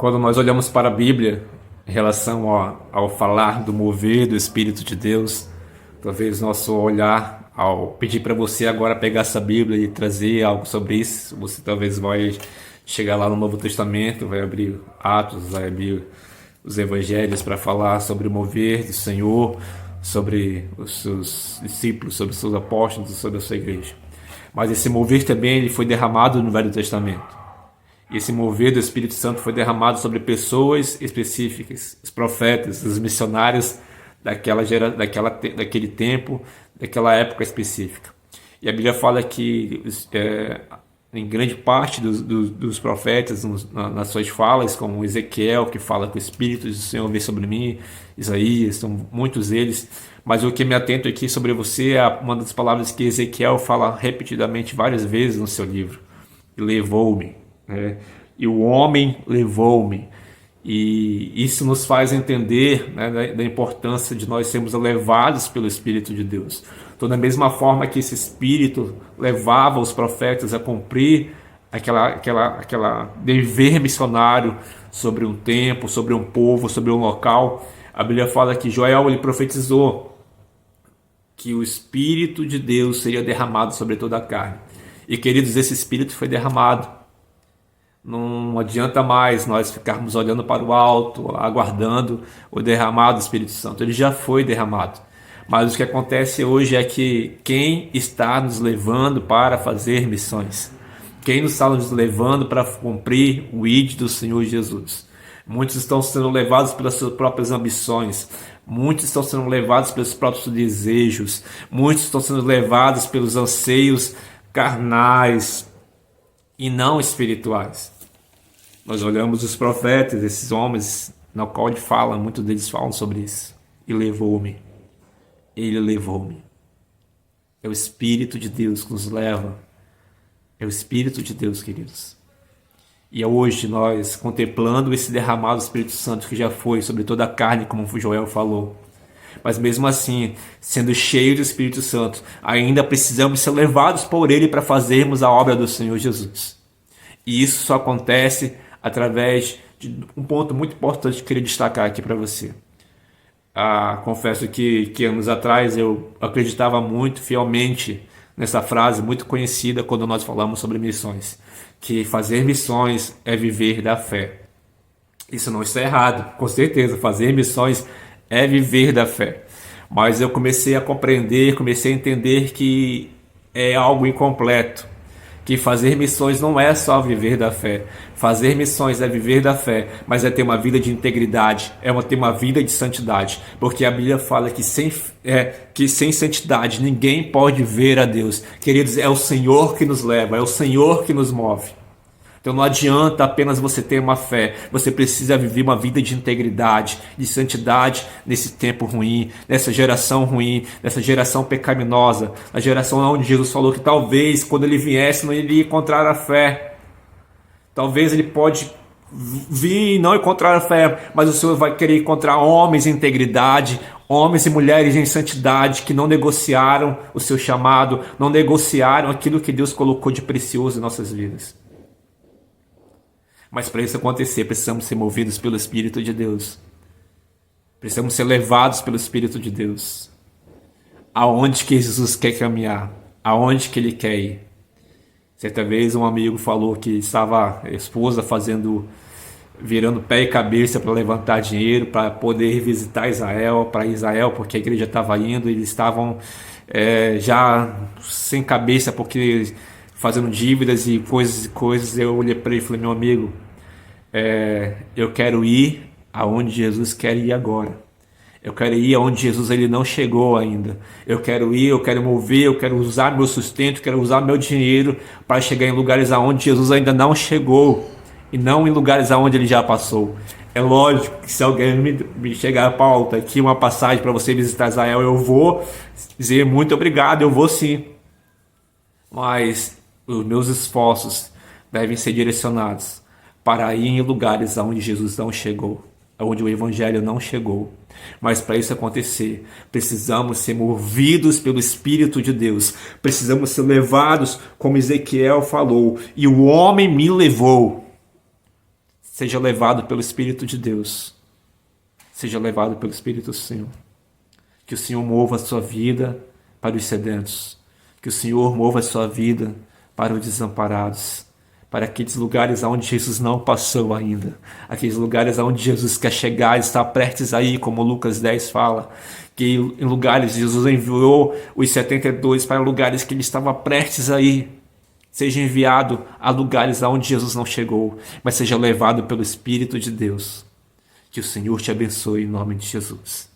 Quando nós olhamos para a Bíblia em relação ao falar do mover do Espírito de Deus, talvez nosso olhar, ao pedir para você agora pegar essa Bíblia e trazer algo sobre isso, você talvez vai chegar lá no Novo Testamento, vai abrir Atos, vai abrir os Evangelhos para falar sobre o mover do Senhor, sobre os seus discípulos, sobre os seus apóstolos, sobre a sua igreja. Mas esse mover também ele foi derramado no Velho Testamento. Esse mover do Espírito Santo foi derramado sobre pessoas específicas, os profetas, os missionários daquele tempo, daquela época específica. E a Bíblia fala que em grande parte dos profetas, nas suas falas, como Ezequiel, que fala que o Espírito do Senhor vem sobre mim, Isaías, são muitos deles, mas o que me atento aqui sobre você é uma das palavras que Ezequiel fala repetidamente várias vezes no seu livro: levou-me. E o homem levou-me. E isso nos faz entender, né, da importância de nós sermos levados pelo Espírito de Deus. Então, da mesma forma que esse Espírito levava os profetas a cumprir aquela dever missionário sobre um tempo, sobre um povo, sobre um local, a Bíblia fala que Joel ele profetizou que o Espírito de Deus seria derramado sobre toda a carne. E, queridos, esse Espírito foi derramado. Não adianta mais nós ficarmos olhando para o alto, aguardando o derramado do Espírito Santo. Ele já foi derramado. Mas o que acontece hoje é que quem está nos levando para fazer missões? Quem nos está nos levando para cumprir o ID do Senhor Jesus? Muitos estão sendo levados pelas suas próprias ambições. Muitos estão sendo levados pelos próprios desejos. Muitos estão sendo levados pelos anseios carnais e não espirituais. Nós olhamos os profetas, esses homens, na qual ele fala, muitos deles falam sobre isso. E levou-me. Ele levou-me. É o Espírito de Deus que nos leva. É o Espírito de Deus, queridos. E é hoje nós, contemplando esse derramado do Espírito Santo que já foi sobre toda a carne, como o Joel falou. Mas mesmo assim, sendo cheio do Espírito Santo, ainda precisamos ser levados por ele para fazermos a obra do Senhor Jesus. E isso só acontece através de um ponto muito importante que eu queria destacar aqui para você. Confesso que anos atrás eu acreditava muito fielmente nessa frase muito conhecida quando nós falamos sobre missões, que fazer missões é viver da fé. Isso não está errado, com certeza, fazer missões é viver da fé. Mas eu comecei a compreender, comecei a entender que é algo incompleto. Que fazer missões não é só viver da fé. Fazer missões é viver da fé, mas é ter uma vida de integridade, ter uma vida de santidade. Porque a Bíblia fala que sem santidade ninguém pode ver a Deus. Queridos, é o Senhor que nos leva, é o Senhor que nos move. Então não adianta apenas você ter uma fé, você precisa viver uma vida de integridade, de santidade nesse tempo ruim, nessa geração pecaminosa, na geração onde Jesus falou que talvez quando ele viesse não iria encontrar a fé. Talvez ele pode vir e não encontrar a fé, mas o Senhor vai querer encontrar homens em integridade, homens e mulheres em santidade que não negociaram o seu chamado, não negociaram aquilo que Deus colocou de precioso em nossas vidas. Mas para isso acontecer, precisamos ser movidos pelo Espírito de Deus. Precisamos ser levados pelo Espírito de Deus. Aonde que Jesus quer caminhar? Aonde que Ele quer ir? Certa vez um amigo falou que estava a esposa virando pé e cabeça para levantar dinheiro, para poder visitar Israel, porque a igreja estava indo, eles estavam já sem cabeça, porque fazendo dívidas e coisas. Eu olhei para ele e falei: meu amigo, eu quero ir aonde Jesus quer ir agora. Eu quero ir aonde Jesus ele não chegou ainda. Eu quero ir, eu quero mover, eu quero usar meu sustento, quero usar meu dinheiro para chegar em lugares aonde Jesus ainda não chegou e não em lugares aonde ele já passou. É lógico que se alguém me chegar: Paulo, tá aqui uma passagem para você visitar Israel, eu vou dizer muito obrigado, eu vou sim. Mas os meus esforços devem ser direcionados para ir em lugares aonde Jesus não chegou, aonde o Evangelho não chegou. Mas para isso acontecer, precisamos ser movidos pelo Espírito de Deus. Precisamos ser levados, como Ezequiel falou, e o homem me levou. Seja levado pelo Espírito de Deus. Seja levado pelo Espírito do Senhor. Que o Senhor mova a sua vida para os sedentos. Que o Senhor mova a sua vida para os desamparados. Para aqueles lugares onde Jesus não passou ainda. Aqueles lugares onde Jesus quer chegar, está prestes a ir, como Lucas 10 fala. Que em lugares Jesus enviou os 72 para lugares que ele estava prestes a ir. Seja enviado a lugares aonde Jesus não chegou, mas seja levado pelo Espírito de Deus. Que o Senhor te abençoe em nome de Jesus.